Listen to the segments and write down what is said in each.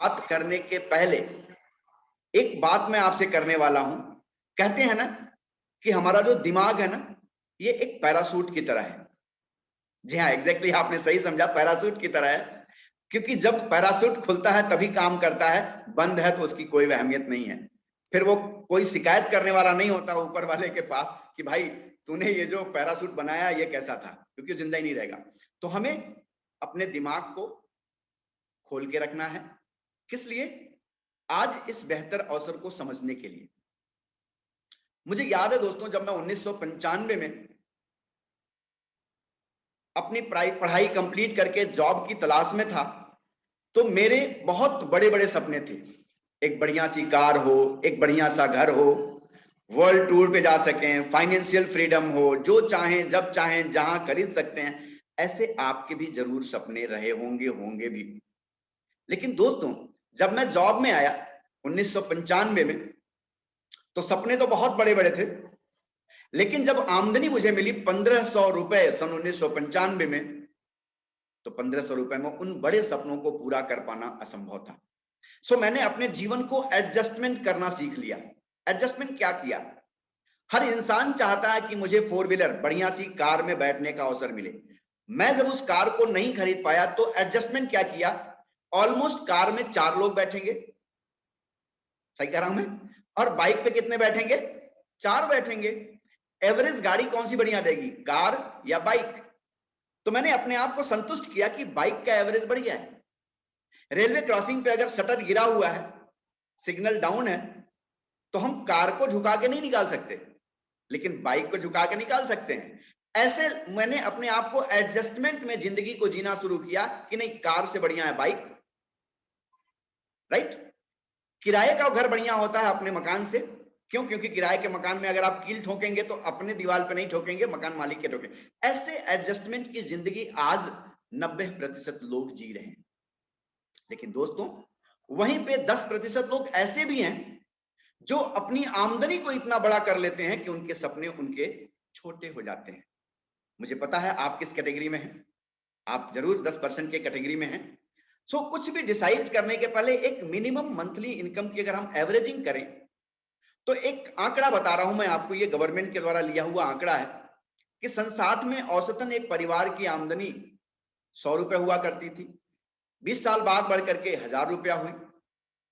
बात करने के पहले एक बात मैं आपसे करने वाला हूं। कहते हैं ना कि हमारा जो दिमाग है ना, ये एक पैरासूट की तरह है। जी हाँ, एग्जैक्टली आपने सही समझा, पैरासूट की तरह है। क्योंकि जब पैरासूट खुलता है तभी काम करता है, बंद है तो उसकी कोई अहमियत नहीं है। फिर वो कोई शिकायत करने वाला नहीं होता ऊपर वाले के पास कि भाई तूने ये जो पैरासूट बनाया ये कैसा था, क्योंकि जिंदा ही नहीं रहेगा। तो हमें अपने दिमाग को खोल के रखना है। किस लिए? आज इस बेहतर अवसर को समझने के लिए। मुझे याद है दोस्तों, जब मैं 1995 में अपनी पढ़ाई कंप्लीट करके जॉब की तलाश में था, तो मेरे बहुत बड़े बड़े सपने थे। एक बढ़िया सी कार हो, एक बढ़िया सा घर हो, वर्ल्ड टूर पे जा सकें, फाइनेंशियल फ्रीडम हो, जो चाहें जब चाहें जहां खरीद सकते हैं। ऐसे आपके भी जरूर सपने रहे होंगे भी। लेकिन दोस्तों, जब मैं जॉब में आया 1995 में, तो सपने तो बहुत बड़े बड़े थे। लेकिन जब आमदनी मुझे मिली 1500 रुपए सन 1995 में, तो 1500 रुपए में उन बड़े सपनों को पूरा कर पाना असंभव था। सो मैंने अपने जीवन को एडजस्टमेंट करना सीख लिया। एडजस्टमेंट क्या किया? हर इंसान चाहता है कि मुझे फोर व्हीलर बढ़िया सी कार में बैठने का अवसर मिले। मैं जब उस कार को नहीं खरीद पाया तो एडजस्टमेंट क्या किया? ऑलमोस्ट कार में 4 लोग बैठेंगे, सही कह रहा हूं मैं? और बाइक पे कितने बैठेंगे? 4 बैठेंगे। एवरेज गाड़ी कौन सी बढ़िया देगी, कार या बाइक? तो मैंने अपने आप को संतुष्ट किया कि बाइक का एवरेज बढ़िया है। रेलवे क्रॉसिंग पे अगर शटर गिरा हुआ है, सिग्नल डाउन है, तो हम कार को झुका के नहीं निकाल सकते, लेकिन बाइक को झुका के निकाल सकते हैं। ऐसे मैंने अपने आप को एडजस्टमेंट में जिंदगी को जीना शुरू किया कि नहीं, कार से बढ़िया है बाइक, राइट? किराए का घर बढ़िया होता है अपने मकान से। क्यों? क्योंकि किराए के मकान में अगर आप कील ठोकेंगे तो अपने दीवार पे नहीं ठोकेंगे, मकान मालिक के ठोकेंगे। ऐसे एडजस्टमेंट की जिंदगी आज 90% लोग जी रहे हैं। लेकिन दोस्तों, वहीं पे 10% लोग ऐसे भी हैं जो अपनी आमदनी को इतना बड़ा कर लेते हैं कि उनके सपने उनके छोटे हो जाते हैं। मुझे पता है आप किस कैटेगरी में हैं। आप जरूर 10% के कैटेगरी में हैं। सो कुछ भी डिसाइड करने के पहले एक मिनिमम मंथली इनकम की अगर हम एवरेजिंग करें, तो एक आंकड़ा बता रहा हूं मैं आपको, ये गवर्नमेंट के द्वारा लिया हुआ आंकड़ा है कि सन 60 में औसतन एक परिवार की आमदनी 100 रुपए हुआ करती थी। 20 साल बाद बढ़ करके 1000 रुपया हुई।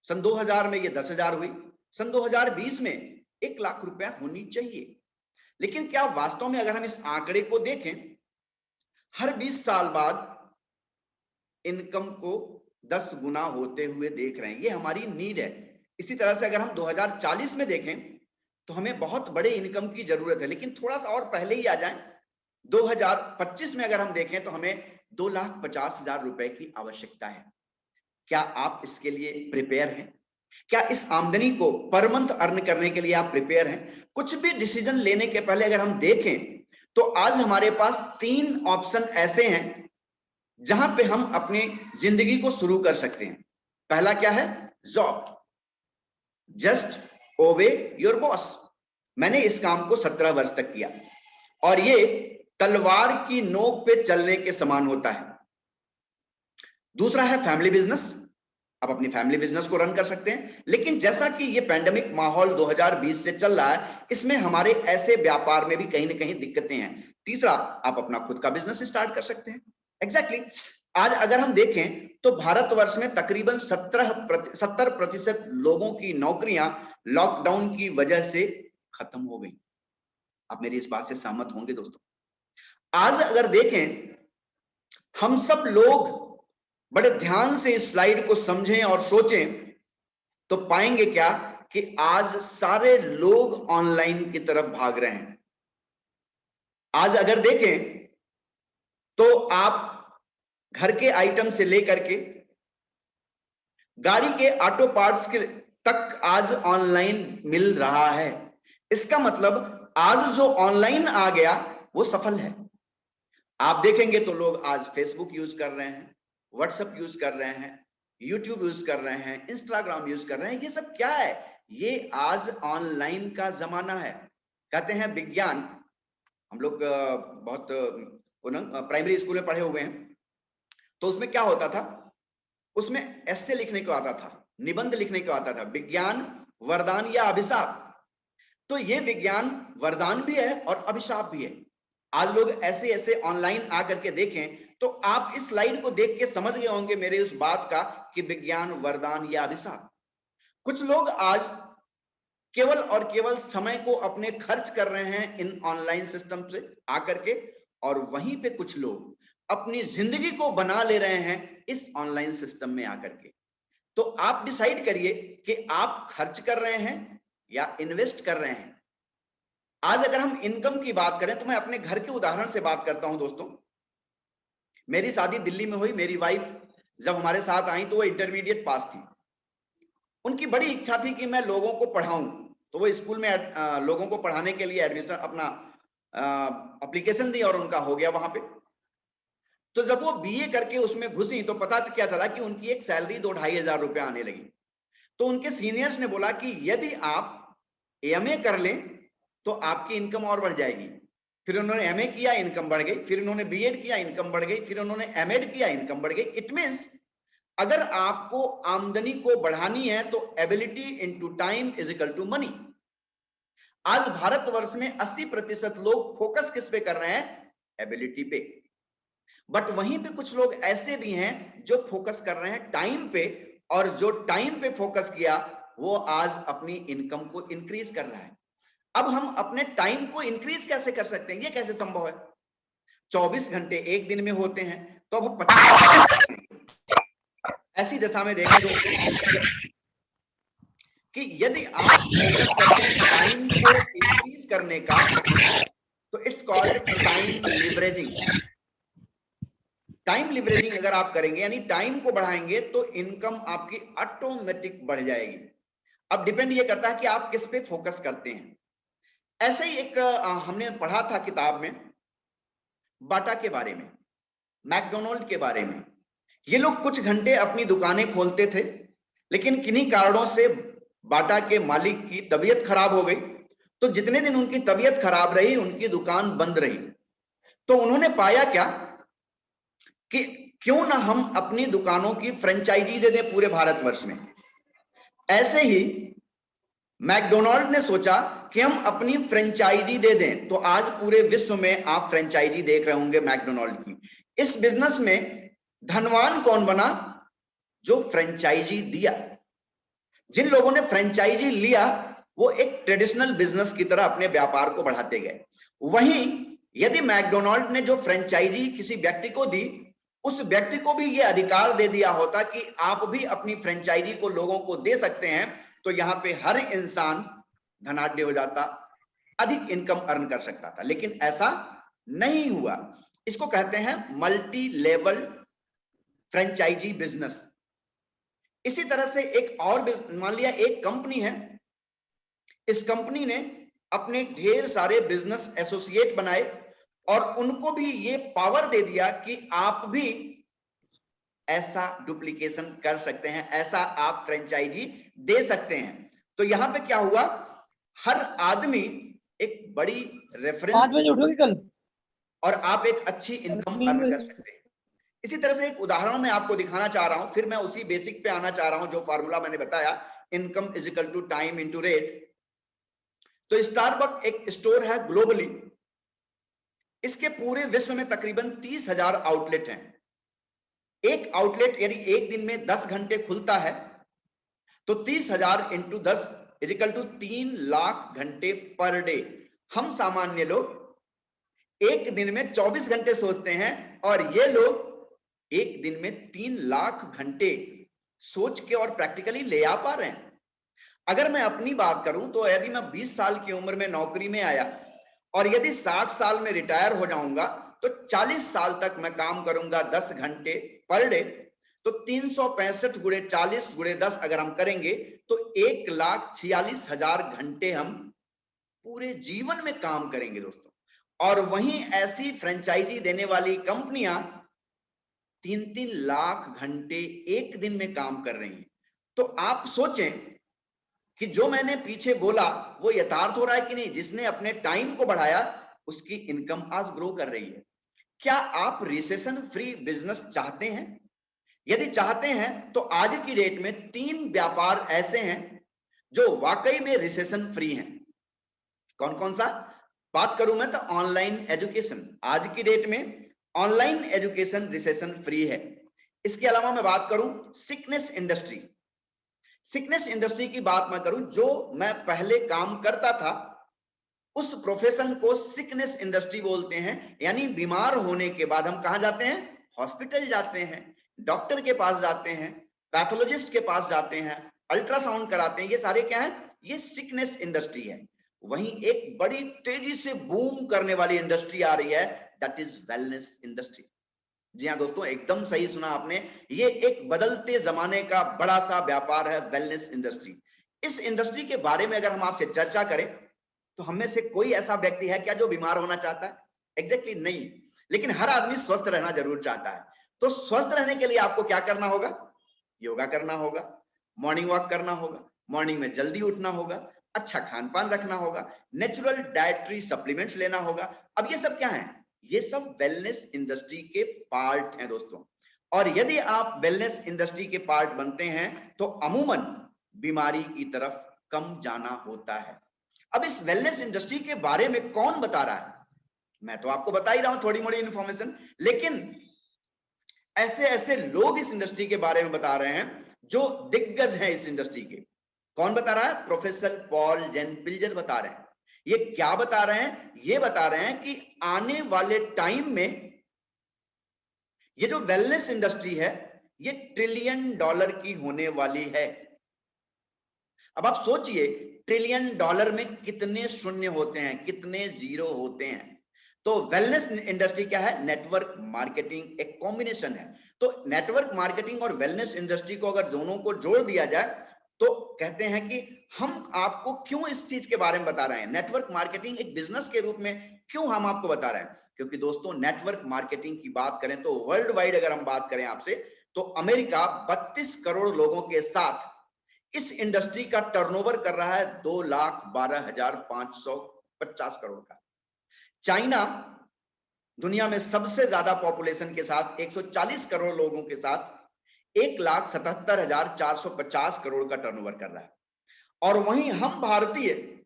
सन 2000 में ये 10,000 हुई। सन 2020 में 1,00,000 रुपया होनी चाहिए। लेकिन क्या वास्तव में अगर हम इस आंकड़े को देखें, हर 20 साल बाद इनकम को 10 गुना होते हुए देख रहे हैं, ये हमारी नीड है। इसी तरह से अगर हम 2040 में देखें तो हमें बहुत बड़े इनकम की जरूरत है। लेकिन थोड़ा सा और पहले ही आ जाएं, 2025 में अगर हम देखें तो हमें 2,50,000 रुपए की आवश्यकता है। क्या आप इसके लिए प्रिपेयर हैं? क्या इस आमदनी को पर मंथ अर्न करने के लिए आप प्रिपेयर हैं? कुछ भी डिसीजन लेने के पहले अगर हम देखें तो आज हमारे पास 3 ऑप्शन ऐसे हैं जहां पे हम अपनी जिंदगी को शुरू कर सकते हैं। पहला क्या है? जॉब। जस्ट ओबे योर बॉस। मैंने इस काम को 17 वर्ष तक किया और ये तलवार की नोक पे चलने के समान होता है। दूसरा है फैमिली बिजनेस। आप अपनी फैमिली बिजनेस को रन कर सकते हैं। लेकिन जैसा कि ये पैंडेमिक माहौल 2020 से चल रहा है, इसमें हमारे ऐसे व्यापार में भी कहीं ना कहीं दिक्कतें हैं। तीसरा, आप अपना खुद का बिजनेस स्टार्ट कर सकते हैं। एग्जैक्टली आज अगर हम देखें तो भारतवर्ष में तकरीबन 70% लोगों की नौकरियां लॉकडाउन की वजह से खत्म हो गई। आप मेरी इस बात से सहमत होंगे दोस्तों। आज अगर देखें, हम सब लोग बड़े ध्यान से इस स्लाइड को समझें और सोचें तो पाएंगे क्या कि आज सारे लोग ऑनलाइन की तरफ भाग रहे हैं। आज अगर देखें तो आप घर के आइटम से लेकर के गाड़ी के ऑटो पार्ट्स के तक आज ऑनलाइन मिल रहा है। इसका मतलब आज जो ऑनलाइन आ गया वो सफल है। आप देखेंगे तो लोग आज फेसबुक यूज कर रहे हैं, व्हाट्सएप यूज कर रहे हैं, यूट्यूब यूज कर रहे हैं, इंस्टाग्राम यूज कर रहे हैं। ये सब क्या है? ये आज ऑनलाइन का जमाना है। कहते हैं विज्ञान, हम लोग बहुत प्राइमरी स्कूल में पढ़े हुए हैं, तो उसमें क्या होता था? उसमें ऐसे लिखने को आता था, निबंध लिखने को आता था, विज्ञान वरदान या अभिशाप। तो ये विज्ञान वरदान भी है और अभिशाप भी है। आज लोग ऐसे ऐसे ऑनलाइन आकर के देखें तो आप इस स्लाइड को देख के समझ गए होंगे मेरे उस बात का कि विज्ञान वरदान या अभिशाप। कुछ लोग आज केवल और केवल समय को अपने खर्च कर रहे हैं इन ऑनलाइन सिस्टम से आकर के, और वहीं पे कुछ लोग अपनी जिंदगी को बना ले रहे हैं इस ऑनलाइन सिस्टम में आकर के। तो आप डिसाइड करिए कि आप खर्च कर रहे हैं या इन्वेस्ट कर रहे हैं। आज अगर हम इनकम की बात करें तो मैं अपने घर के उदाहरण से बात करता हूं दोस्तों। मेरी शादी दिल्ली में हुई। मेरी वाइफ जब हमारे साथ आई तो वो इंटरमीडिएट पास थी। उनकी बड़ी इच्छा थी कि मैं लोगों को पढ़ाऊं, तो वो स्कूल में लोगों को पढ़ाने के लिए एडमिशन अपना एप्लीकेशन दी और उनका हो गया वहां पे। तो जब वो बीए करके उसमें घुसी तो पता क्या चला कि उनकी एक सैलरी 2-2,500 रुपया आने लगी। तो उनके सीनियर्स ने बोला कि यदि आप एमए कर लें तो आपकी इनकम और बढ़ जाएगी। फिर उन्होंने एमए किया, इनकम बढ़ गई। फिर उन्होंने बीएड किया, इनकम बढ़ गई। फिर उन्होंने एमएड किया, इनकम बढ़ गई। इट मींस अगर आपको आमदनी को बढ़ानी है तो ability into time is equal to money. आज भारतवर्ष में 80% लोग फोकस किस पे कर रहे हैं? एबिलिटी पे। बट वहीं पे कुछ लोग ऐसे भी हैं जो फोकस कर रहे हैं टाइम पे, और जो टाइम पे फोकस किया वो आज अपनी इनकम को इंक्रीज कर रहा है। अब हम अपने टाइम को इंक्रीज कैसे कर सकते हैं? ये कैसे संभव है? 24 घंटे एक दिन में होते हैं तो अब 25 ऐसी दशा में देखें दोस्तों कि यदि आप फोकस करते हैं टाइम को इंक्रीज करने का तो it's called time leveraging. Time leveraging अगर आप करेंगे यानी टाइम को बढ़ाएंगे तो इनकम आपकी ऑटोमेटिक बढ़ जाएगी। अब डिपेंड ये करता है कि आप किस पे फोकस करते हैं। ऐसे ही एक हमने पढ़ा था किताब में बाटा के बारे में, मैकडोनाल्ड के बारे में। ये लोग कुछ घंटे अपनी दुकानें खोलते थे, लेकिन किन्हीं कारणों से बाटा के मालिक की तबीयत खराब हो गई। तो जितने दिन उनकी तबीयत खराब रही उनकी दुकान बंद रही। तो उन्होंने पाया क्या कि क्यों ना हम अपनी दुकानों की फ्रेंचाइजी दे दें पूरे भारतवर्ष में। ऐसे ही मैकडोनाल्ड ने सोचा कि हम अपनी फ्रेंचाइजी दे दें। तो आज पूरे विश्व में आप फ्रेंचाइजी देख रहे होंगे मैकडोनाल्ड की। इस बिजनेस में धनवान कौन बना? जो फ्रेंचाइजी दिया। जिन लोगों ने फ्रेंचाइजी लिया वो एक ट्रेडिशनल बिजनेस की तरह अपने व्यापार को बढ़ाते गए। वहीं यदि मैकडोनाल्ड ने जो फ्रेंचाइजी किसी व्यक्ति को दी, उस व्यक्ति को भी ये अधिकार दे दिया होता कि आप भी अपनी फ्रेंचाइजी को लोगों को दे सकते हैं, तो यहां पे हर इंसान धनाढ्य हो जाता, अधिक इनकम अर्न कर सकता था। लेकिन ऐसा नहीं हुआ। इसको कहते हैं मल्टी लेवल फ्रेंचाइजी बिजनेस। इसी तरह से एक और मान लिया एक कंपनी है, इस कंपनी ने अपने ढेर सारे बिजनेस एसोसिएट बनाए और उनको भी ये पावर दे दिया कि आप भी ऐसा डुप्लीकेशन कर सकते हैं, ऐसा आप फ्रेंचाइजी दे सकते हैं। तो यहां पे क्या हुआ? हर आदमी एक बड़ी रेफरेंस 5 बजे उठोगे कल और आप एक अच्छी इनकम अर्न कर सकते हैं। इसी तरह से एक उदाहरण मैं आपको दिखाना चाह रहा हूं, फिर मैं उसी बेसिक पे आना चाह रहा हूं जो फॉर्मूला मैंने बताया, income is equal to time into rate. तो स्टारबक एक स्टोर है ग्लोबली। इसके पूरे विश्व में तकरीबन 30,000 आउटलेट हैं। एक आउटलेट यदि एक दिन में 10 घंटे खुलता है तो 30,000 into 10 is equal to 3 lakh घंटे पर डे। हम सामान्य लोग एक दिन में 24 घंटे सोचते हैं और ये लोग एक दिन में 3 लाख घंटे सोच के और प्रैक्टिकली ले आ पा रहे हैं। अगर मैं अपनी बात करूं तो यदि मैं 20 साल की उम्र में नौकरी में आया और यदि 60 साल में रिटायर हो जाऊंगा तो 40 साल तक मैं काम करूंगा 10 घंटे पर डे। तो 365 गुणे 40 गुणे 10 अगर हम करेंगे तो 1,46,000 घंटे हम पूरे जीवन में काम करेंगे दोस्तों। और वहीं ऐसी फ्रेंचाइजी देने वाली कंपनियां 3-3 लाख घंटे एक दिन में काम कर रही हैं। तो आप सोचें कि जो मैंने पीछे बोला वो यथार्थ हो रहा है कि नहीं? जिसने अपने टाइम को बढ़ाया उसकी इनकम आज ग्रो कर रही है। क्या आप रिसेशन फ्री बिजनेस चाहते हैं यदि चाहते हैं तो आज की डेट में 3 व्यापार ऐसे हैं जो वाकई में रिसेशन फ्री हैं। कौन कौन सा? बात करूं मैं तो ऑनलाइन एजुकेशन, आज की डेट में ऑनलाइन एजुकेशन रिसेशन फ्री है। इसके अलावा मैं बात करूं सिकनेस इंडस्ट्री, सिकनेस इंडस्ट्री की बात मैं करूं, जो मैं पहले काम करता था उस प्रोफेशन को सिकनेस इंडस्ट्री बोलते हैं। यानी बीमार होने के बाद हम कहां जाते हैं? हॉस्पिटल जाते हैं, डॉक्टर के पास जाते हैं, पैथोलॉजिस्ट के पास जाते हैं, अल्ट्रासाउंड कराते हैं। ये सारे क्या है? ये सिकनेस इंडस्ट्री है। वहीं एक बड़ी तेजी से बूम करने वाली इंडस्ट्री आ रही है, दैट इज वेलनेस इंडस्ट्री। जी हाँ दोस्तों, एकदम सही सुना आपने। ये एक बदलते जमाने का बड़ा सा व्यापार है, वेलनेस इंडस्ट्री। इस इंडस्ट्री के बारे में अगर हम आपसे चर्चा करें तो हम में से कोई ऐसा व्यक्ति है क्या जो बीमार होना चाहता है? एग्जैक्टली नहीं, लेकिन हर आदमी स्वस्थ रहना जरूर चाहता है। तो स्वस्थ रहने के लिए आपको क्या करना होगा? योगा करना होगा, मॉर्निंग वॉक करना होगा, मॉर्निंग में जल्दी उठना होगा, अच्छा खान पान रखना होगा, नेचुरल डाइटरी सप्लीमेंट्स लेना होगा। अब ये सब क्या है? ये सब वेलनेस इंडस्ट्री के पार्ट हैं दोस्तों। और यदि आप वेलनेस इंडस्ट्री के पार्ट बनते हैं तो अमूमन बीमारी की तरफ कम जाना होता है। अब इस वेलनेस इंडस्ट्री के बारे में कौन बता रहा है? मैं तो आपको बता ही रहा हूं थोड़ी मोड़ी इंफॉर्मेशन, लेकिन ऐसे ऐसे लोग इस इंडस्ट्री के बारे में बता रहे हैं जो दिग्गज हैं इस इंडस्ट्री के। कौन बता रहा है? प्रोफेसर पॉल जेन पिल्जर बता रहे हैं। ये क्या बता रहे हैं? ये बता रहे हैं कि आने वाले टाइम में ये जो वेलनेस इंडस्ट्री है ये $1 ट्रिलियन की होने वाली है। अब आप सोचिए, $1 ट्रिलियन में कितने शून्य होते हैं, कितने जीरो होते हैं। तो वेलनेस इंडस्ट्री क्या है? नेटवर्क मार्केटिंग एक कॉम्बिनेशन है। तो नेटवर्क मार्केटिंग और वेलनेस इंडस्ट्री को अगर दोनों को जोड़ दिया जाए तो कहते हैं कि हम आपको क्यों इस चीज के बारे में बता रहे हैं, नेटवर्क मार्केटिंग एक बिजनेस के रूप में क्यों हम आपको बता रहे हैं। क्योंकि दोस्तों नेटवर्क मार्केटिंग की बात करें तो वर्ल्ड वाइड अगर हम बात करें आपसे, तो अमेरिका 32 करोड़ लोगों के साथ इस इंडस्ट्री का टर्नओवर कर रहा है 2,12,550 करोड़ का। चाइना दुनिया में सबसे ज्यादा पॉपुलेशन के साथ 140 करोड़ लोगों के साथ 1,77,450 करोड़ का टर्नओवर कर रहा है। और वहीं हम भारतीय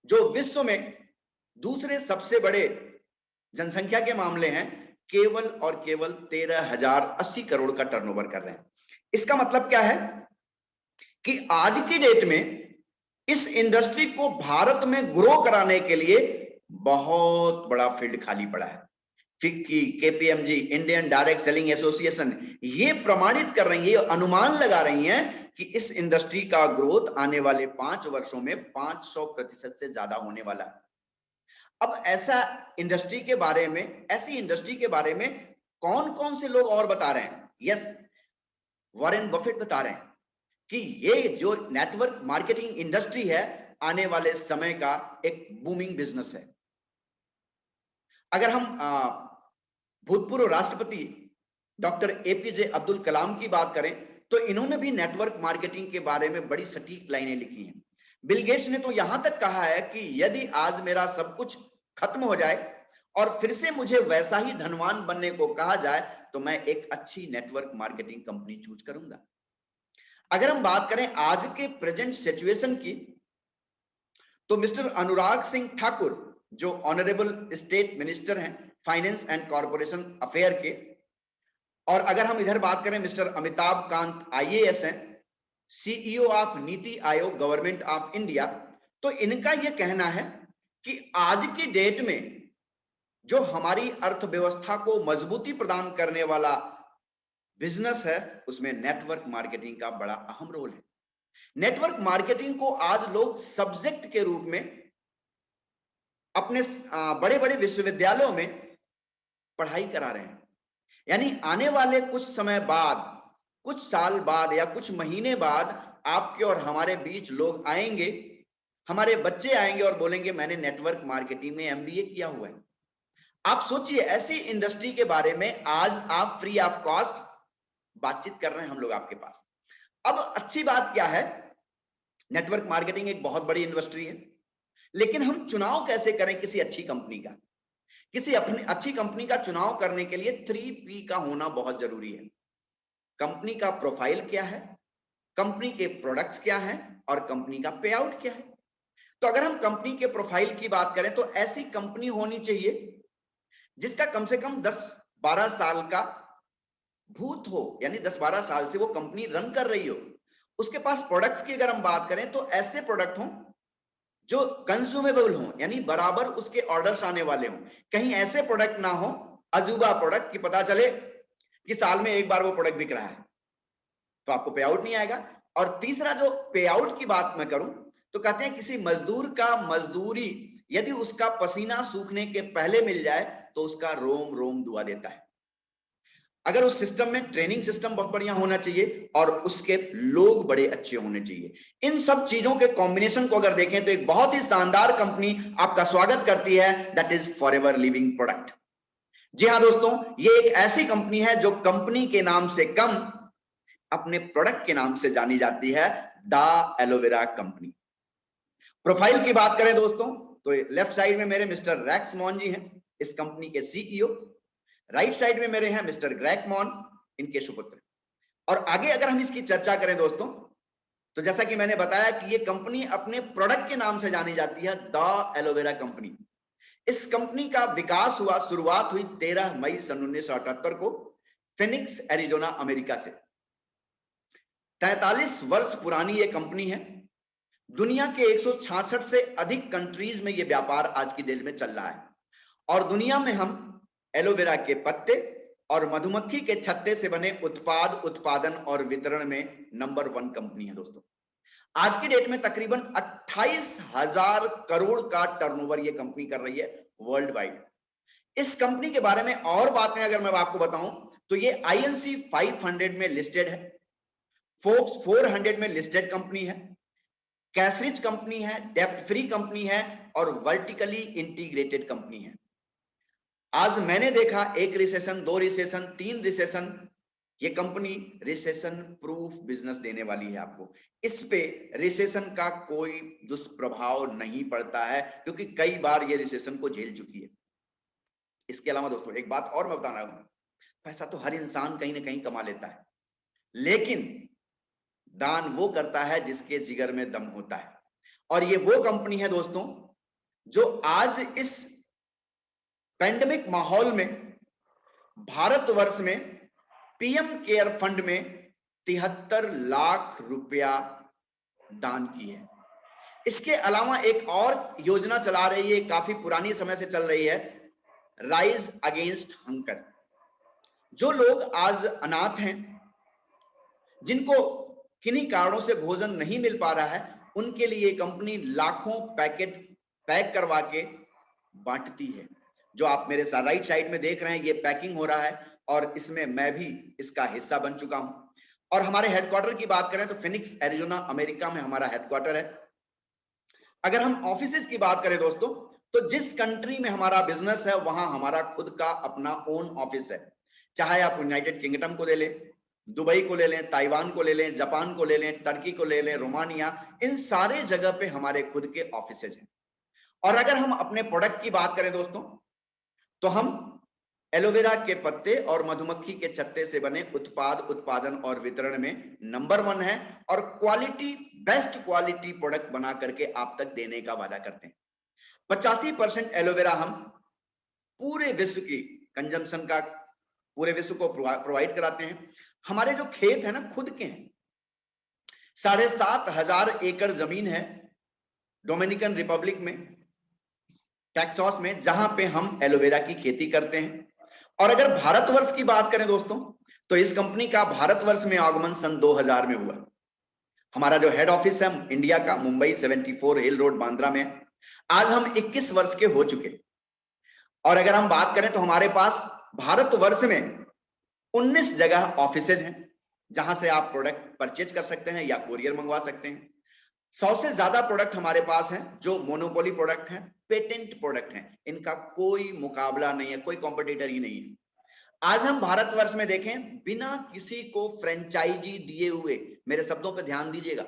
जो विश्व में दूसरे सबसे बड़े जनसंख्या के मामले हैं, केवल और केवल 13,080 करोड़ का टर्नओवर कर रहे हैं। इसका मतलब क्या है कि आज की डेट में इस इंडस्ट्री को भारत में ग्रो कराने के लिए बहुत बड़ा फील्ड खाली पड़ा है। FICCI, KPMG, Indian direct selling association ये प्रमाणित कर रही है, अनुमान लगा रही हैं कि इस इंडस्ट्री का ग्रोथ आने वाले 5 वर्षों में 500% से ज्यादा होने वाला है। अब ऐसा इंडस्ट्री के बारे में, ऐसी इंडस्ट्री के बारे में कौन कौन से लोग और बता रहे हैं? यस, वॉरेन बफेट बता रहे हैं कि ये जो नेटवर्क मार्केटिंग इंडस्ट्री है आने वाले समय का एक बूमिंग बिजनेस है। अगर हम भूतपूर्व राष्ट्रपति डॉक्टर एपीजे अब्दुल कलाम की बात करें तो इन्होंने भी नेटवर्क मार्केटिंग के बारे में बड़ी सटीक लाइनें लिखी हैं। बिल गेट्स ने तो यहां तक कहा है कि यदि आज मेरा सब कुछ खत्म हो जाए और फिर से मुझे वैसा ही धनवान बनने को कहा जाए तो मैं एक अच्छी नेटवर्क मार्केटिंग कंपनी चूज करूंगा। अगर हम बात करें आज के प्रेजेंट सिचुएशन की तो मिस्टर अनुराग सिंह ठाकुर जो ऑनरेबल स्टेट मिनिस्टर हैं फाइनेंस एंड कॉर्पोरेशन अफेयर के, और अगर हम इधर बात करें मिस्टर अमिताभ कांत आईएएस हैं, CEO of NITI Aayog government of India, तो इनका यह कहना है कि आज की डेट में जो हमारी अर्थव्यवस्था को मजबूती प्रदान करने वाला बिजनेस है उसमें नेटवर्क मार्केटिंग का बड़ा अहम रोल है। नेटवर्क मार्केटिंग को आज लोग सब्जेक्ट के रूप में अपने बड़े बड़े विश्वविद्यालयों में पढ़ाई करा रहे हैं। यानी आने वाले कुछ समय बाद, कुछ साल बाद या कुछ महीने बाद आपके और हमारे बीच लोग आएंगे, हमारे बच्चे आएंगे और बोलेंगे मैंने नेटवर्क मार्केटिंग में एमबीए किया हुआ है। आप सोचिए ऐसी इंडस्ट्री के बारे में आज आप फ्री ऑफ कॉस्ट बातचीत कर रहे हैं हम लोग आपके पास। अब अच्छी बात क्या है, नेटवर्क मार्केटिंग एक बहुत बड़ी इंडस्ट्री है, लेकिन हम चुनाव कैसे करें किसी अच्छी कंपनी का? किसी अपनी अच्छी कंपनी का चुनाव करने के लिए 3P का होना बहुत जरूरी है। कंपनी का प्रोफाइल क्या है, कंपनी के प्रोडक्ट्स क्या हैं और कंपनी का पे आउट क्या है। तो अगर हम कंपनी के प्रोफाइल की बात करें तो ऐसी कंपनी होनी चाहिए जिसका कम से कम 10-12 साल का भूत हो, यानी 10-12 साल से वो कंपनी रन कर रही हो। उसके पास प्रोडक्ट्स की अगर हम बात करें तो ऐसे प्रोडक्ट हों जो कंज्यूमेबल हों, यानी बराबर उसके ऑर्डर्स आने वाले हों। कहीं ऐसे प्रोडक्ट ना हो अजूबा प्रोडक्ट कि पता चले कि साल में एक बार वो प्रोडक्ट बिक रहा है, तो आपको पे आउट नहीं आएगा। और तीसरा जो पे आउट की बात मैं करूं तो कहते हैं किसी मजदूर का मजदूरी यदि उसका पसीना सूखने के पहले मिल जाए तो उसका रोम रोम दुआ देता है। अगर उस सिस्टम में ट्रेनिंग सिस्टम बहुत बढ़िया होना चाहिए और उसके लोग बड़े अच्छे होने चाहिए। इन सब चीजों के कॉम्बिनेशन को अगर देखें तो एक बहुत ही शानदार कंपनी आपका स्वागत करती है, that is forever living product. जी हाँ दोस्तों, ये एक ऐसी कंपनी है जो कंपनी के नाम से कम अपने प्रोडक्ट के नाम से जानी जाती है, द एलोवेरा कंपनी। प्रोफाइल की बात करें दोस्तों तो लेफ्ट साइड में मेरे मिस्टर रैक्स मॉन जी हैं, इस कंपनी के सीईओ। राइट साइड में मेरे हैं मिस्टर ग्रेग मॉन, इनके सुपुत्र। और आगे अगर हम इसकी चर्चा करें दोस्तों तो जैसा कि मैंने बताया कि ये कंपनी अपने प्रोडक्ट के नाम से जानी जाती है, द एलोवेरा कंपनी। इस कंपनी का विकास हुआ, शुरुआत हुई 13 मई सन 1978 को फिनिक्स एरिजोना अमेरिका से। 43 वर्ष पुरानी ये कंपनी है। दुनिया के 166 से अधिक कंट्रीज में ये व्यापार आज की डेट में चल रहा है। और दुनिया में हम एलोवेरा के पत्ते और मधुमक्खी के छत्ते से बने उत्पाद उत्पादन और वितरण में नंबर 1 कंपनी है दोस्तों। आज की डेट में तकरीबन 28,000 करोड़ का टर्नओवर ये कंपनी कर रही है वर्ल्ड वाइड। इस कंपनी के बारे में और बातें अगर मैं आपको बताऊं तो ये INC 500 में लिस्टेड है, फोर्ब्स 400 में लिस्टेड कंपनी है, कैश रिच कंपनी है, डेप्ट फ्री कंपनी है और वर्टिकली इंटीग्रेटेड कंपनी है। आज मैंने देखा 1 रिसेशन, 2 रिसेशन, 3 रिसेशन, ये कंपनी रिसेशन प्रूफ बिजनेस देने वाली है आपको। इस पे रिसेशन का कोई दुष्प्रभाव नहीं पड़ता है क्योंकि कई बार ये रिसेशन को झेल चुकी है। इसके अलावा दोस्तों एक बात और मैं बताना हूं, पैसा तो हर इंसान कहीं ना कहीं कमा लेता है, लेकिन दान वो करता है जिसके जिगर में दम होता है। और ये वो कंपनी है दोस्तों जो आज इस पैंडेमिक माहौल में भारतवर्ष में पीएम केयर फंड में 73 लाख रुपया दान की है। इसके अलावा एक और योजना चला रही है, काफी पुरानी समय से चल रही है, राइज अगेंस्ट हंगर। जो लोग आज अनाथ हैं, जिनको किन्हीं कारणों से भोजन नहीं मिल पा रहा है, उनके लिए कंपनी लाखों पैकेट पैक करवा के बांटती है। जो आप मेरे साथ राइट साइड में देख रहे हैं, ये पैकिंग हो रहा है और इसमें मैं भी इसका हिस्सा बन चुका हूं। और हमारे हेडक्वार्टर की बात करें तो फिनिक्स एरिजोना अमेरिका में हमारा हेडक्वार्टर है। अगर हम ऑफिसेज की बात करें दोस्तों तो जिस कंट्री में हमारा बिजनेस है वहां हमारा खुद का अपना ओन ऑफिस है। चाहे आप यूनाइटेड किंगडम को ले लें, दुबई को ले लें, ताइवान को ले लें, जापान को ले लें, टर्की को ले लें, रोमानिया, इन सारे जगह पे हमारे खुद के ऑफिसेज हैं। और अगर हम अपने प्रोडक्ट की बात करें दोस्तों तो हम एलोवेरा के पत्ते और मधुमक्खी के छत्ते से बने उत्पाद उत्पादन और वितरण में नंबर 1 है और क्वालिटी, बेस्ट क्वालिटी प्रोडक्ट बना करके आप तक देने का वादा करते हैं। 85% एलोवेरा हम पूरे विश्व की कंजम्पशन का पूरे विश्व को प्रोवाइड कराते हैं। हमारे जो खेत है ना खुद के हैं, 7,500 एकड़ जमीन है डोमिनिकन रिपब्लिक में, टेक्सास में, जहां पे हम एलोवेरा की खेती करते हैं। और अगर भारतवर्ष की बात करें दोस्तों तो इस कंपनी का भारतवर्ष में आगमन सन 2000 में हुआ। हमारा जो हेड ऑफिस है इंडिया का मुंबई 74 हिल रोड बांद्रा में। आज हम 21 वर्ष के हो चुके। और अगर हम बात करें तो हमारे पास भारतवर्ष में 19 जगह ऑफिसेज हैं जहां से आप प्रोडक्ट परचेज कर सकते हैं या कोरियर मंगवा सकते हैं। 100 से ज्यादा प्रोडक्ट हमारे पास हैं जो मोनोपोली प्रोडक्ट हैं, पेटेंट प्रोडक्ट हैं, इनका कोई मुकाबला नहीं है, कोई कॉम्पिटिटर ही नहीं है। आज हम भारतवर्ष में देखें, बिना किसी को फ्रेंचाइजी दिए हुए, मेरे शब्दों पर ध्यान दीजिएगा,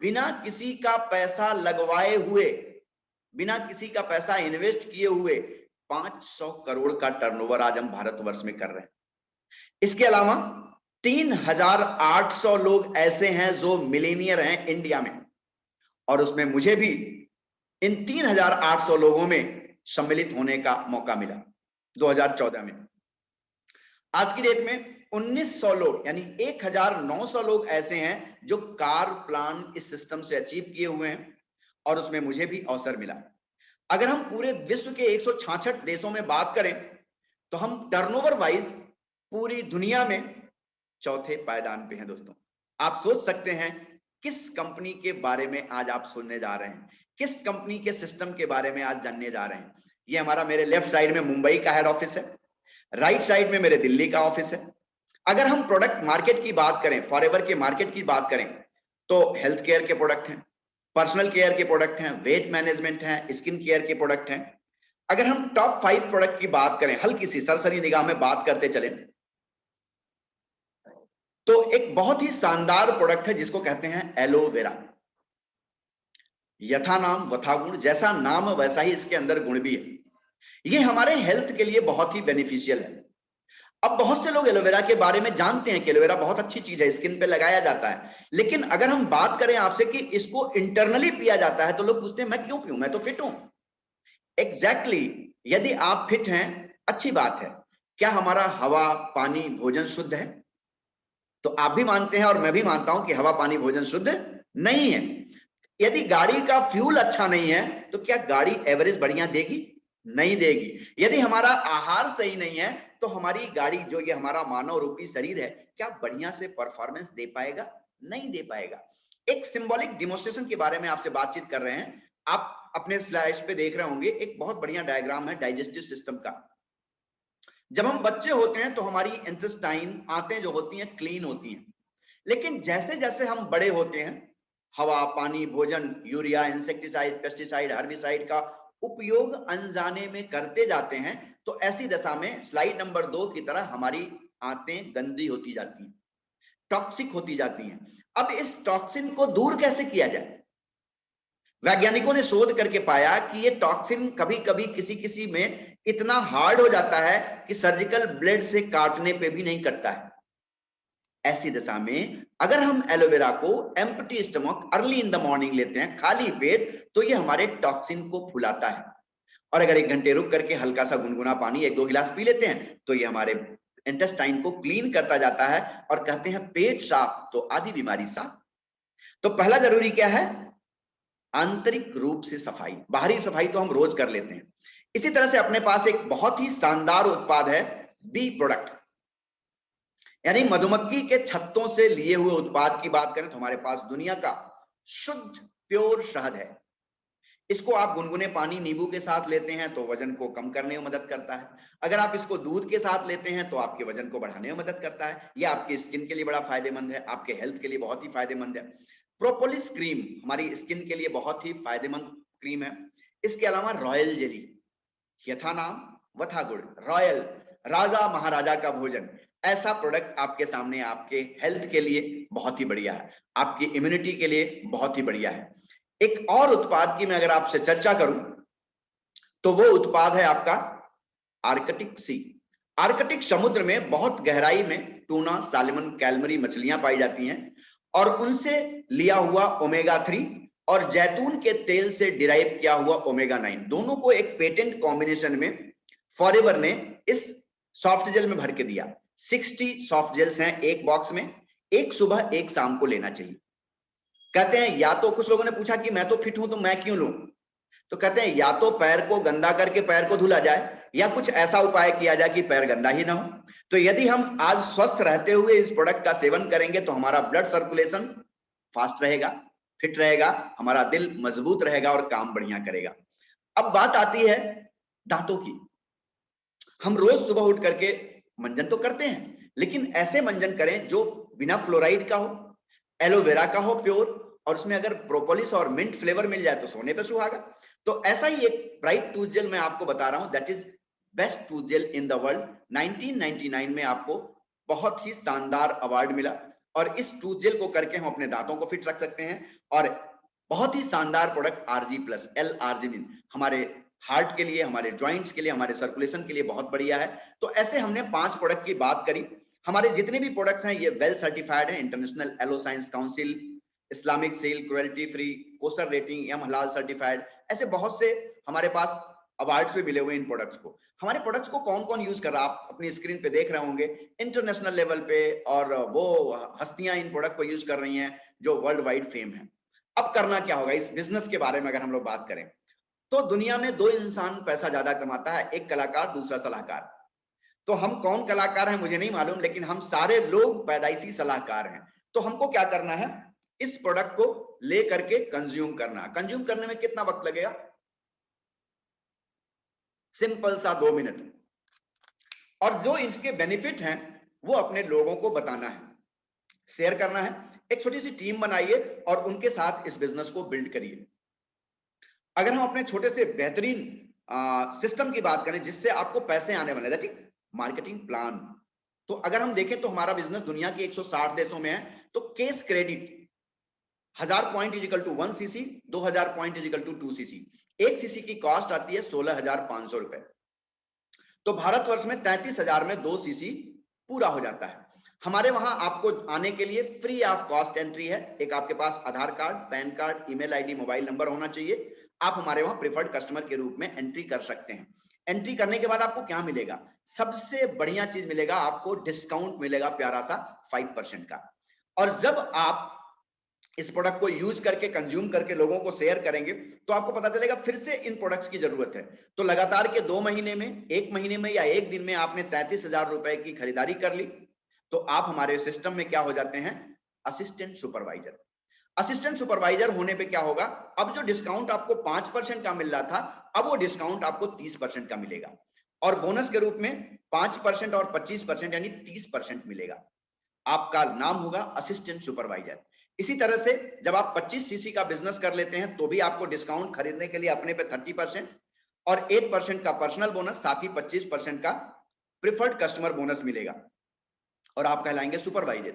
बिना किसी का पैसा लगवाए हुए, बिना किसी का पैसा इन्वेस्ट किए हुए 500 करोड़ का टर्नओवर आज हम भारतवर्ष में कर रहे हैं। इसके अलावा 3,800 लोग ऐसे हैं जो मिलीनियर हैं इंडिया में, और उसमें मुझे भी इन 3,800 लोगों में सम्मिलित होने का मौका मिला 2014 में। आज की डेट में 1900 लोग यानी 1,900 लोग ऐसे हैं जो कार प्लान इस सिस्टम से अचीव किए हुए हैं, और उसमें मुझे भी अवसर मिला। अगर हम पूरे विश्व के 166 देशों में बात करें तो हम टर्नओवर वाइज पूरी दुनिया में चौथे पायदान पे हैं दोस्तों। आप सोच सकते हैं किस कंपनी के बारे में आज आप सुनने जा रहे हैं, किस कंपनी के सिस्टम के बारे में आज जानने जा रहे हैं। ये हमारा मेरे लेफ्ट साइड में मुंबई का हेड ऑफिस है, राइट साइड में मेरे दिल्ली का ऑफिस है। अगर हम प्रोडक्ट मार्केट की बात करें, फॉरएवर के मार्केट की बात करें, तो हेल्थ केयर के प्रोडक्ट हैं, पर्सनल केयर के प्रोडक्ट हैं, वेट मैनेजमेंट हैं, स्किन केयर के प्रोडक्ट हैं। अगर हम टॉप 5 प्रोडक्ट की बात करें, हल्की सी सरसरी निगाह में बात करते चले, तो एक बहुत ही शानदार प्रोडक्ट है जिसको कहते हैं एलोवेरा। यथा नाम वथा गुण, जैसा नाम वैसा ही इसके अंदर गुण भी है। ये हमारे हेल्थ के लिए बहुत ही बेनिफिशियल है। अब बहुत से लोग एलोवेरा के बारे में जानते हैं कि एलोवेरा बहुत अच्छी चीज है, स्किन पे लगाया जाता है, लेकिन अगर हम बात करें आपसे कि इसको इंटरनली पिया जाता है तो लोग पूछते हैं मैं क्यों पीऊं, मैं तो फिट हूं। एग्जैक्टली, यदि आप फिट हैं अच्छी बात है। क्या हमारा हवा पानी भोजन शुद्ध है? तो आप भी मानते हैं और मैं भी मानता हूं कि हवा पानी भोजन शुद्ध नहीं है। यदि गाड़ी का फ्यूल अच्छा नहीं है तो क्या गाड़ी एवरेज बढ़िया देगी? नहीं देगी। यदि हमारा आहार सही नहीं है तो हमारी गाड़ी, जो ये हमारा मानव रूपी शरीर है, क्या बढ़िया से परफॉर्मेंस दे पाएगा? नहीं दे पाएगा। एक सिंबॉलिक डिमोन्स्ट्रेशन के बारे में आपसे बातचीत कर रहे हैं। आप अपने स्लाइड्स पे देख रहे होंगे, एक बहुत बढ़िया डायग्राम है डाइजेस्टिव सिस्टम का। जब हम बच्चे होते हैं तो हमारी इंटेस्टाइन, आंतें जो होती हैं क्लीन होती हैं, लेकिन जैसे जैसे हम बड़े होते हैं, हवा पानी भोजन यूरिया इंसेक्टिसाइड पेस्टिसाइड हर्बिसाइड का उपयोग अनजाने में करते जाते हैं, तो ऐसी दशा में स्लाइड नंबर 2 की तरह हमारी आंतें गंदी होती जाती हैं, टॉक्सिक होती जाती हैं। अब इस टॉक्सिन को दूर कैसे किया जाए? वैज्ञानिकों ने शोध करके पाया कि ये टॉक्सिन कभी कभी किसी किसी में इतना हार्ड हो जाता है कि सर्जिकल ब्लेड से काटने पे भी नहीं कटता है। ऐसी दशा में अगर हम एलोवेरा को empty stomach early in the morning लेते हैं, खाली पेट, तो ये हमारे टॉक्सिन को फुलाता है। और अगर 1 घंटे रुक करके हल्का सा गुनगुना पानी 1-2 गिलास पी लेते हैं तो ये हमारे इंटेस्टाइन को क्लीन करता जाता है, और कहते हैं पेट साफ तो आधी बीमारी साफ। तो पहला जरूरी क्या है? आंतरिक रूप से सफाई। बाहरी सफाई तो हम रोज कर लेते हैं। इसी तरह से अपने पास एक बहुत ही शानदार उत्पाद है बी प्रोडक्ट, यानी मधुमक्खी के छत्तों से लिए हुए उत्पाद की बात करें तो हमारे पास दुनिया का शुद्ध प्योर शहद है। इसको आप गुनगुने पानी नींबू के साथ लेते हैं तो वजन को कम करने में मदद करता है। अगर आप इसको दूध के साथ लेते हैं तो आपके वजन को बढ़ाने में मदद करता है। यह आपकी स्किन के लिए बड़ा फायदेमंद है, आपके हेल्थ के लिए बहुत ही फायदेमंद है। प्रोपोलिस क्रीम हमारी स्किन के लिए बहुत ही फायदेमंद क्रीम है। इसके अलावा रॉयल जेली, यथा नाम वथा गुण, रॉयल राजा महाराजा का भोजन, ऐसा प्रोडक्ट आपके सामने आपके हेल्थ के लिए बहुत ही बढ़िया है, आपकी इम्यूनिटी के लिए बहुत ही बढ़िया है। एक और उत्पाद की मैं अगर आपसे चर्चा करूं तो वो उत्पाद है आपका आर्कटिक सी। आर्कटिक समुद्र में बहुत गहराई में टूना साल्मन कैलमरी मछलियां पाई जाती हैं, और उनसे लिया हुआ ओमेगा 3 और जैतून के तेल से डिराइव किया हुआ ओमेगा 9, दोनों को एक पेटेंट कॉम्बिनेशन में फॉरएवर ने इस सॉफ्ट जेल में भर के दिया। 60 सॉफ्ट जेल्स हैं एक बॉक्स में, एक सुबह एक शाम को लेना चाहिए। कहते हैं, या तो कुछ लोगों ने पूछा कि मैं तो फिट हूं तो मैं क्यों लूं, तो कहते हैं या तो पैर को गंदा करके पैर को धुला जाए, या कुछ ऐसा उपाय किया जाए कि पैर गंदा ही ना हो। तो यदि हम आज स्वस्थ रहते हुए इस प्रोडक्ट का सेवन करेंगे तो हमारा ब्लड सर्कुलेशन फास्ट रहेगा, फिट रहेगा, हमारा दिल मजबूत रहेगा और काम बढ़िया करेगा। अब बात आती है दांतों की। हम रोज सुबह उठ करके मंजन तो करते हैं, लेकिन ऐसे मंजन करें जो बिना फ्लोराइड का हो, एलोवेरा का हो प्योर, और उसमें अगर प्रोपोलिस और मिंट फ्लेवर मिल जाए तो सोने पे सुहागा। तो ऐसा ही एक ब्राइट टूथ जेल मैं आपको बता रहा हूं, that is best tooth gel in the world. 1999 में आपको बहुत ही शानदार अवार्ड मिला, और इस टूथ जेल को करके हम अपने दांतों को फिट रख सकते हैं। और बहुत ही शानदार product RG plus L arginine हमारे हार्ट के लिए, हमारे ज्वाइंट्स के लिए, हमारे सर्कुलेशन के लिए बहुत बढ़िया है। तो ऐसे हमने 5 प्रोडक्ट की बात करी। हमारे जितने भी प्रोडक्ट्स हैं ये वेल सर्टिफाइड हैं, international aloe science council, Islamic seal, cruelty free, kosher rating, M हलाल सर्टिफाइड, ऐसे बहुत से हमारे पास अवार्ड्स भी मिले हुए इन प्रोडक्ट्स को। हमारे प्रोडक्ट्स को कौन कौन यूज कर रहा है आप अपनी स्क्रीन पे देख रहे होंगे, इंटरनेशनल लेवल पे, और वो हस्तियां इन प्रोडक्ट को यूज कर रही हैं जो वर्ल्ड वाइड फेम है। अब करना क्या होगा इस बिजनेस के बारे में अगर हम लोग बात करें, तो दुनिया में दो इंसान पैसा ज्यादा कमाता है, एक कलाकार, दूसरा सलाहकार। तो हम कौन कलाकार हैं मुझे नहीं मालूम, लेकिन हम सारे लोग पैदाइशी सलाहकार हैं। तो हमको क्या करना है, इस प्रोडक्ट को ले करके कंज्यूम करना। कंज्यूम करने में कितना वक्त लगेगा, सिंपल सा 2 मिनट। और जो इसके बेनिफिट हैं वो अपने लोगों को बताना है, शेयर करना है। एक छोटी सी टीम बनाइए और उनके साथ इस बिजनेस को बिल्ड करिए। अगर हम अपने छोटे से बेहतरीन सिस्टम की बात करें जिससे आपको पैसे आने वाले, दैट इज मार्केटिंग प्लान, तो अगर हम देखें तो हमारा बिजनेस दुनिया के 160 देशों में है। तो case credit 1000 point is equal to 1 CC, 2000 point is equal to 2 CC. 1 CC की कॉस्ट आती है 16,500 रुपए। तो भारतवर्ष में 33,000 में 2 सीसी पूरा हो जाता है। हमारे वहां आपको आने के लिए फ्री ऑफ कॉस्ट एंट्री है। एक आपके पास Aadhaar card, PAN card, email ID, mobile number होना चाहिए। आप हमारे वहां प्रिफर्ड कस्टमर के रूप में एंट्री कर सकते हैं। एंट्री करने के बाद आपको क्या मिलेगा, सबसे बढ़िया चीज मिलेगा, आपको डिस्काउंट मिलेगा प्यारा सा 5% का। और जब आप इस प्रोडक्ट को यूज करके, कंज्यूम करके लोगों को शेयर करेंगे तो आपको पता चलेगा फिर से इन प्रोडक्ट्स की जरूरत है। तो लगातार के 2 महीने में, 1 महीने में या 1 दिन में आपने 33,000 रुपए की खरीदारी कर ली, तो आप हमारे सिस्टम में क्या हो जाते हैं, असिस्टेंट सुपरवाइजर। असिस्टेंट सुपरवाइजर होने पे क्या होगा, अब जो डिस्काउंट आपको 5% का मिल रहा था, अब वो डिस्काउंट आपको 30% का मिलेगा, और बोनस के रूप में 5% और 25% यानी 30% मिलेगा। आपका नाम होगा असिस्टेंट सुपरवाइजर। इसी तरह से जब आप 25 सीसी का बिजनेस कर लेते हैं तो भी आपको डिस्काउंट खरीदने के लिए अपने पे 30% और 8% का पर्सनल बोनस, साथ ही 25% का प्रिफर्ड कस्टमर बोनस मिलेगा, और आप कहलाएंगे सुपरवाइजर।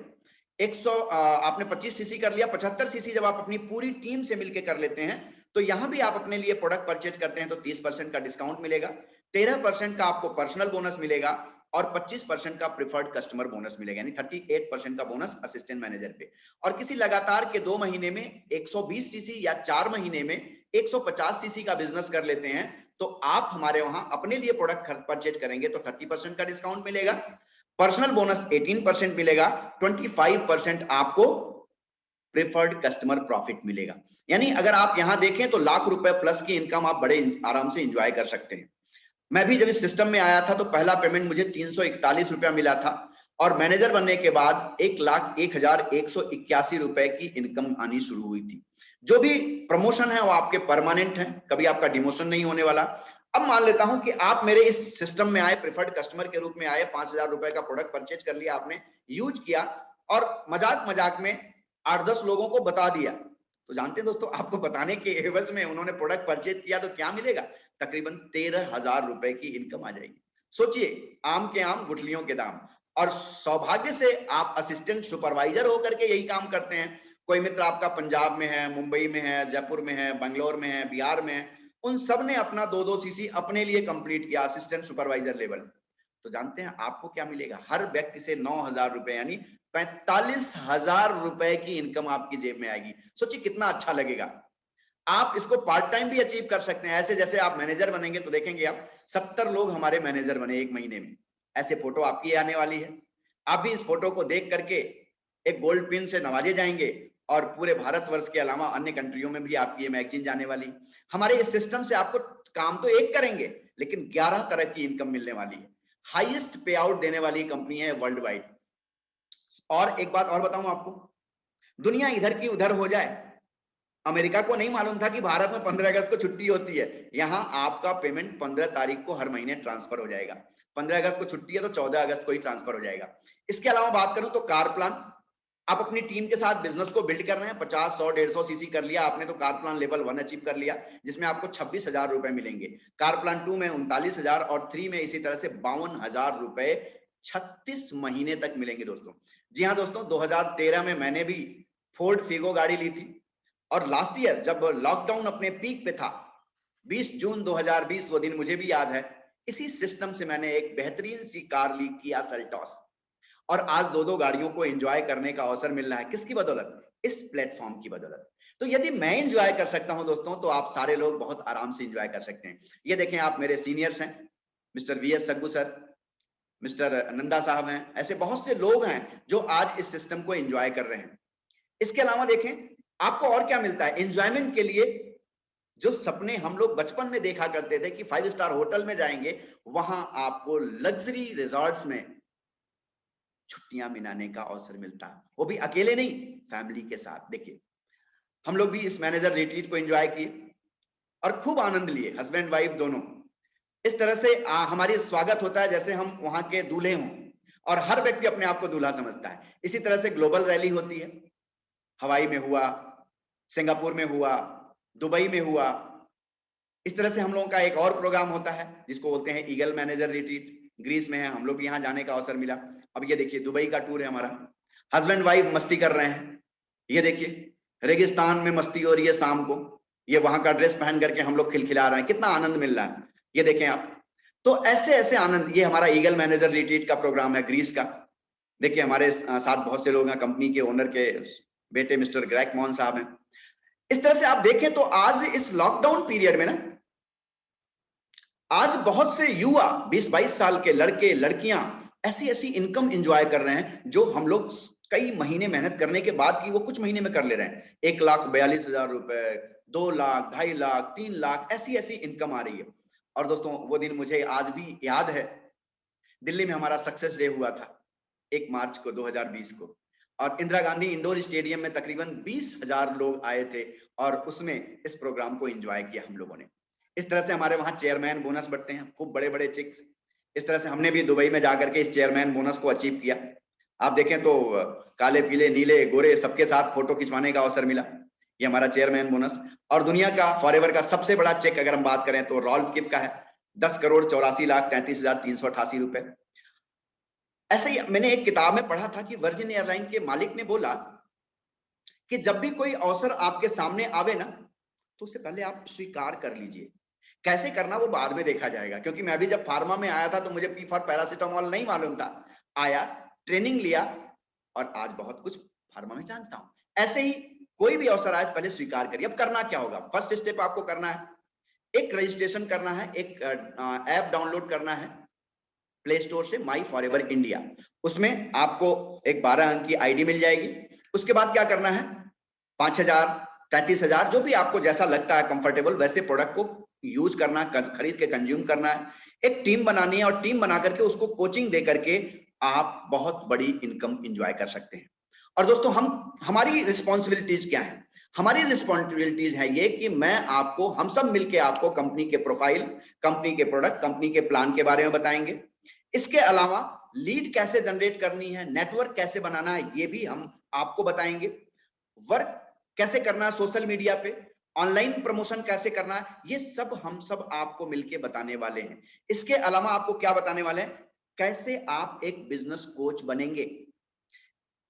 100 आपने 25 सीसी कर लिया, 75 सीसी जब आप अपनी पूरी टीम से मिलकर कर लेते हैं तो यहां भी आप अपने लिए प्रोडक्ट परचेज करते हैं तो 30% का डिस्काउंट मिलेगा, 13% का आपको पर्सनल बोनस मिलेगा और 25% का प्रिफर्ड कस्टमर बोनस मिलेगा, यानी 38% का बोनस असिस्टेंट मैनेजर पे। और किसी लगातार के 2 महीने में 120 सीसी या 4 महीने में 150 सीसी का बिजनेस कर लेते हैं तो आप हमारे वहां अपने लिए प्रोडक्ट परचेज करेंगे तो 30% का डिस्काउंट मिलेगा, पर्सनल बोनस 18% मिलेगा, 25% आपको प्रेफर्ड कस्टमर प्रॉफिट मिलेगा। यानी अगर आप यहां देखें तो लाख रुपए प्लस की इनकम आप बड़े आराम से एंजॉय कर सकते हैं। मैं भी जब इस सिस्टम में आया था तो पहला पेमेंट मुझे 341 रुपया मिला था, और मैनेजर बनने के बाद 1,01,181 रुपए की इनकम आनी शुरू हुई थी। जो भी प्रमोशन है वो आपके परमानेंट है, कभी आपका डिमोशन नहीं होने वाला। अब मान लेता हूं कि आप मेरे इस सिस्टम में आए, प्रिफर्ड कस्टमर के रूप में आए, 5,000 रुपए का प्रोडक्ट परचेज कर लिया आपने, यूज किया, और मजाक मजाक में 8-10 लोगों को बता दिया। तो जानते हैं दोस्तों, आपको बताने के एवज में उन्होंने प्रोडक्ट परचेज किया तो क्या मिलेगा, तकरीबन 13,000 रुपए की इनकम आ जाएगी। सोचिए, आम के आम गुठलियों के दाम। और सौभाग्य से आप असिस्टेंट सुपरवाइजर होकर के यही काम करते हैं। कोई मित्र आपका पंजाब में है, मुंबई में है, जयपुर में है, बंगलोर में है, बिहार में है, उन सब ने अपना 2-2 सीसी अपने लिए कंप्लीट किया असिस्टेंट सुपरवाइजर लेवल। तो जानते हैं आपको क्या मिलेगा, हर व्यक्ति से 9,000 रुपए यानी 45,000 रुपए की इनकम आपकी जेब में आएगी। सोचिए कितना अच्छा लगेगा। आप इसको पार्ट टाइम भी अचीव कर सकते हैं। ऐसे जैसे आप मैनेजर बनेंगे तो देखेंगे आप 70 लोग हमारे मैनेजर बने 1 महीने में। ऐसे फोटो आपकी आने वाली है, आप भी इस फोटो को देख करके एक गोल्ड पिन से नवाजे जाएंगे, और पूरे भारतवर्ष के अलावा अन्य कंट्रियों में भी आपकी ये मैगजीन जाने वाली। हमारे इस सिस्टम से आपको काम तो एक करेंगे लेकिन 11 तरह की इनकम मिलने वाली है। हाईएस्ट पे आउट देने वाली कंपनी है वर्ल्ड वाइड। और एक बात और बताऊं आपको, दुनिया इधर की उधर हो जाए, अमेरिका को नहीं मालूम था कि भारत में 15 अगस्त को छुट्टी होती है। यहां आपका पेमेंट 15 तारीख को हर महीने ट्रांसफर हो जाएगा। 15 अगस्त को छुट्टी है तो 14 अगस्त को ही ट्रांसफर हो जाएगा। इसके अलावा बात करूं तो कार प्लान, आप अपनी टीम के साथ बिजनेस को बिल्ड कर रहे हैं, 50, 100, 150 सीसी कर लिया आपने तो कार प्लान लेवल 1 अचीव कर लिया, जिसमें आपको 26,000 रुपए मिलेंगे। कार प्लान 2 में 39,000 और 3 में इसी तरह से 52,000 रुपए 36 महीने तक मिलेंगे दोस्तों। जी हाँ दोस्तों, 2013 में मैंने भी फोर्ड फिगो गाड़ी ली थी, और लास्ट ईयर जब लॉकडाउन अपने पीक पे था, 20 जून 2020, वो दिन मुझे भी याद है, इसी सिस्टम से मैंने एक बेहतरीन सी कार ली, किया सेल्टॉस। और आज 2-2 गाड़ियों को एंजॉय करने का अवसर मिल रहा है। किसकी बदौलत? इस प्लेटफॉर्म की बदौलत। तो यदि मैं एंजॉय कर सकता हूं दोस्तों, तो आप सारे लोग बहुत आराम से एंजॉय कर सकते हैं। ये देखें, आप मेरे सीनियर्स हैं, mister VS Saggu sir, mister Nanda साहब हैं, ऐसे बहुत से लोग हैं जो आज इस सिस्टम को एंजॉय कर रहे हैं। इसके अलावा देखें, आपको और क्या मिलता है एंजॉयमेंट के लिए। जो सपने हम लोग बचपन में देखा करते थे कि 5 स्टार होटल में जाएंगे, वहां आपको लग्जरी रिजॉर्ट्स में छुट्टियां मनाने का अवसर मिलता है, वो भी अकेले नहीं, फैमिली के साथ। देखिए, हम लोग भी इस मैनेजर रिट्रीट को एंजॉय किए और खूब आनंद लिए, हस्बैंड वाइफ दोनों। इस तरह से हमारी स्वागत होता है जैसे हम वहां के दूल्हे हों, और हर व्यक्ति अपने आप को दूल्हा समझता है। इसी तरह से ग्लोबल रैली होती है, हवाई में हुआ, सिंगापुर में हुआ, दुबई में हुआ। इस तरह से हम लोगों का एक और प्रोग्राम होता है जिसको बोलते हैं ईगल मैनेजर रिट्रीट, ग्रीस में है, हम लोग यहाँ जाने का अवसर मिला। अब ये देखिए, दुबई का टूर है हमारा, हस्बैंड वाइफ मस्ती कर रहे हैं। ये देखिए, रेगिस्तान में मस्ती हो रही है शाम को, ये वहां का ड्रेस पहन करके हम लोग खिलखिला रहे हैं, कितना आनंद मिल रहा है, ये देखें आप। तो ऐसे ऐसे आनंद, ये हमारा ईगल मैनेजर रिट्रीट का प्रोग्राम है ग्रीस का। देखिए, हमारे साथ बहुत से लोग हैं, कंपनी के ओनर के बेटे मिस्टर ग्रेग मॉन साहब हैं। इस तरह से आप देखें तो आज इस लॉकडाउन पीरियड में ना, आज बहुत से युवा 20-22 साल के लड़के लड़कियां ऐसी ऐसी इनकम एंजॉय कर रहे हैं जो हम लोग कई महीने मेहनत करने के बाद की वो कुछ महीने में कर ले रहे हैं। 1,42,000 रुपए, 2 लाख, 2.5 लाख, 3 लाख, ऐसी ऐसी इनकम आ रही है। और दोस्तों, वो दिन मुझे आज भी याद है, दिल्ली में हमारा सक्सेस डे हुआ था 1 मार्च को 2020 को, और इंदिरा गांधी इंडोर स्टेडियम में तकरीबन 20,000 लोग आए थे, और उसमें इस प्रोग्राम को एंजॉय किया हम लोगों ने। इस तरह से हमारे वहां चेयरमैन बोनस बढ़ते हैं, खूब बड़े बड़े चेक्स। इस तरह से हमने भी दुबई में जाकर के इस चेयरमैन बोनस को अचीव किया। आप देखें तो काले पीले नीले गोरे सबके साथ फोटो खिंचवाने का अवसर मिला, ये हमारा चेयरमैन बोनस। और दुनिया का फॉरएवर का सबसे बड़ा चेक अगर हम बात करें तो रॉल्फ किफ का है, 10,84,33,388 रुपए। ऐसे ही मैंने एक किताब में पढ़ा था कि वर्जिन एयरलाइन के मालिक ने बोला कि जब भी कोई अवसर आपके सामने आवे ना, तो उससे पहले आप स्वीकार कर लीजिए। कैसे करना वो बाद में देखा जाएगा, क्योंकि मैं भी जब फार्मा में आया था तो मुझे पी फॉर पैरासिटामोल नहीं मालूम था। आया, ट्रेनिंग लिया, और आज बहुत कुछ फार्मा में जानता हूं। ऐसे ही कोई भी अवसर आए पहले स्वीकार करिए। अब करना क्या होगा? फर्स्ट स्टेप आपको करना है, एक रजिस्ट्रेशन करना है, एक ऐप डाउनलोड करना है प्ले स्टोर से, माई फॉरएवर इंडिया। उसमें आपको एक 12 अंक की आईडी मिल जाएगी। उसके बाद क्या करना है, 5,000, 33,000, जो भी आपको जैसा लगता है कंफर्टेबल, वैसे प्रोडक्ट को यूज करना, खरीद के कंज्यूम करना है। एक टीम बनानी है, और टीम बना करके उसको कोचिंग दे करके आप बहुत बड़ी इनकम एंजॉय कर सकते हैं। और दोस्तों, हमारी रिस्पॉन्सिबिलिटीज क्या है? हमारी रिस्पॉन्सिबिलिटीज है ये कि मैं आपको, हम सब मिलके आपको कंपनी के प्रोफाइल, कंपनी के प्रोडक्ट, कंपनी के प्लान के बारे में बताएंगे। इसके अलावा लीड कैसे जनरेट करनी है, नेटवर्क कैसे बनाना है, ये भी हम आपको बताएंगे। वर्क कैसे करना है सोशल मीडिया पे, ऑनलाइन प्रमोशन कैसे करना है, ये सब हम सब आपको मिलके बताने वाले हैं। इसके अलावा आपको क्या बताने वाले हैं, कैसे आप एक बिजनेस कोच बनेंगे।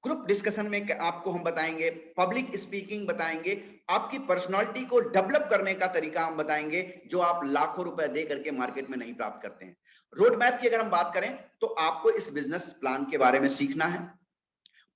ग्रुप डिस्कशन में आपको हम बताएंगे, पब्लिक स्पीकिंग बताएंगे, आपकी पर्सनालिटी को डेवलप करने का तरीका हम बताएंगे, जो आप लाखों रुपए दे करके मार्केट में नहीं प्राप्त करते हैं। रोड मैप की अगर हम बात करें तो आपको इस बिजनेस प्लान के बारे में सीखना है,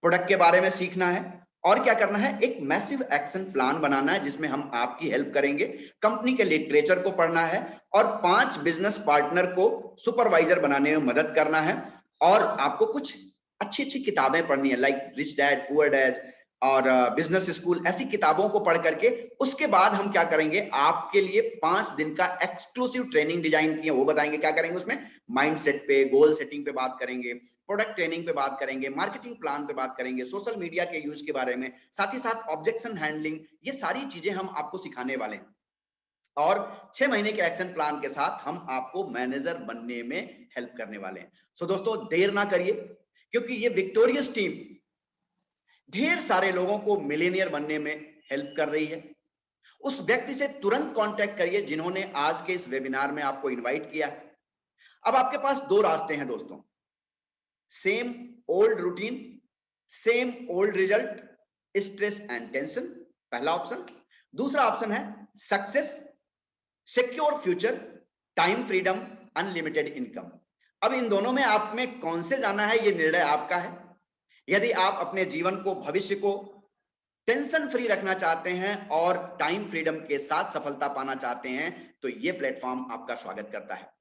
प्रोडक्ट के बारे में सीखना है, और क्या करना है, एक मैसिव एक्शन प्लान बनाना है जिसमें हम आपकी हेल्प करेंगे। कंपनी के लिटरेचर को पढ़ना है, और 5 बिजनेस पार्टनर को सुपरवाइजर बनाने में मदद करना है। और आपको कुछ अच्छी अच्छी किताबें पढ़नी है, like rich dad poor dad और बिजनेस स्कूल, ऐसी किताबों को पढ़ करके उसके बाद हम क्या करेंगे, आपके लिए 5 दिन का एक्सक्लूसिव ट्रेनिंग डिजाइन की है, वो बताएंगे। क्या करेंगे उसमें, माइंडसेट पे, गोल सेटिंग पे बात करेंगे, प्रोडक्ट ट्रेनिंग पे बात करेंगे, मार्केटिंग प्लान पे बात करेंगे, सोशल मीडिया के यूज के बारे में, साथ ही साथ ऑब्जेक्शन हैंडलिंग, ये सारी चीजें हम आपको सिखाने वाले हैं। और 6 महीने के एक्शन प्लान के साथ हम आपको मैनेजर बनने में हेल्प करने वाले हैं। सो दोस्तों, देर ना करिए, क्योंकि ये विक्टोरियस टीम ढेर सारे लोगों को मिलेनियर बनने में हेल्प कर रही है। उस व्यक्ति से तुरंत कांटेक्ट करिए जिन्होंने आज के इस वेबिनार में आपको इनवाइट किया है। अब आपके पास 2 रास्ते हैं दोस्तों, same old routine, same old result, stress and tension, पहला ऑप्शन। दूसरा ऑप्शन है success, secure future, time freedom, unlimited income. अब इन दोनों में आप में कौन से जाना है, ये निर्णय आपका है। यदि आप अपने जीवन को, भविष्य को टेंशन फ्री रखना चाहते हैं और टाइम फ्रीडम के साथ सफलता पाना चाहते हैं, तो ये प्लेटफॉर्म आपका स्वागत करता है।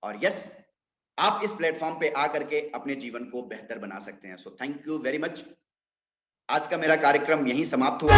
और यस, आप इस प्लेटफॉर्म पे आकर के अपने जीवन को बेहतर बना सकते हैं। So thank you very much. आज का मेरा कार्यक्रम यहीं समाप्त हुआ।